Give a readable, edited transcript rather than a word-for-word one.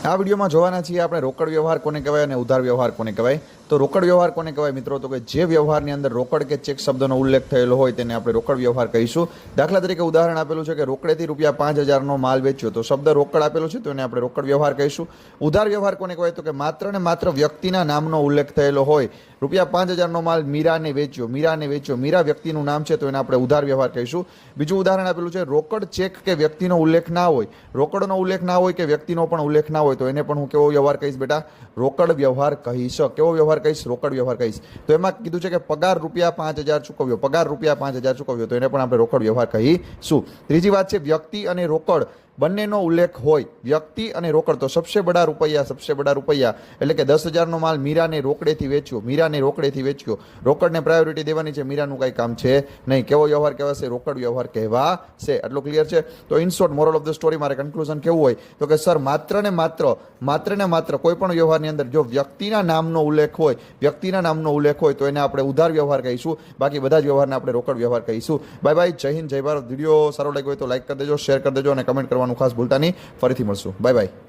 આ વિડીયોમાં જોવાના છીએ આપણે રોકડ વ્યવહાર કોને કહેવાય અને ઉધાર વ્યવહાર કોને કહેવાય. તો રોકડ વ્યવહાર કોને કહેવાય મિત્રો? તો કે જે વ્યવહારની અંદર રોકડ કે ચેક શબ્દનો ઉલ્લેખ થયેલો હોય તેને આપણે રોકડ વ્યવહાર કહીશું. દાખલા તરીકે ઉદાહરણ આપેલું છે કે રોકડેથી ₹5,000નો માલ વેચ્યો, તો શબ્દ રોકડ આપેલો છે તો એને આપણે રોકડ વ્યવહાર કહીશું. ઉધાર વ્યવહાર કોને કહેવાય? તો કે માત્ર ને માત્ર વ્યક્તિના નામનો ઉલ્લેખ થયેલો હોય. ₹5,000નો માલ મીરાને વેચ્યો, મીરા વ્યક્તિનું નામ છે તો એને આપણે ઉધાર વ્યવહાર કહીશું. બીજું ઉદાહરણ આપેલું છે રોકડ, ચેક કે વ્યક્તિનો ઉલ્લેખ ના હોય, રોકડનો ઉલ્લેખ ના હોય કે વ્યક્તિનો પણ ઉલ્લેખ ના હોય, તો એને પણ હું કેવો વ્યવહાર કહીશ બેટા? રોકડ વ્યવહાર કહીશ. કેવો વ્યવહાર કહીશ? રોકડ વ્યવહાર કહીશ. તો એમાં કીધું છે કે પગાર ₹5,000 ચૂકવ્યો, ₹5,000 ચૂકવ્યો, તો એને પણ આપણે રોકડ વ્યવહાર કહીશું. ત્રીજી વાત છે વ્યક્તિ અને રોકડ બંનેનો ઉલ્લેખ હોય. વ્યક્તિ અને રોકડ, તો સબસે બડા રૂપિયા એટલે કે 10,000નો માલ મીરાને રોકડેથી વેચ્યો, રોકડને પ્રાયોરિટી દેવાની છે, મીરાનું કાંઈ કામ છે નહીં. કેવો વ્યવહાર કહેવાશે? રોકડ વ્યવહાર કહેવાશે. આટલું ક્લિયર છે? તો in short moral of the story, મારે કન્ક્લુઝન કેવું હોય તો કે સર માત્ર ને માત્ર કોઈ પણ વ્યવહારની અંદર જો વ્યક્તિના નામનો ઉલ્લેખ હોય તો એને આપણે ઉધાર વ્યવહાર કહીશું. બાકી બધા જ વ્યવહારને આપણે રોકડ વ્યવહાર કહીશું. Bye bye. જય હિન્દ, જય ભારત. વિડીયો સારો લાગ્યો હોય તો લાઈક કરી દેજો, શેર કરી દેજો અને કમેન્ટ કરવાનું ખાસ ભૂલતા નહીં. ફરીથી મળશું. Bye bye.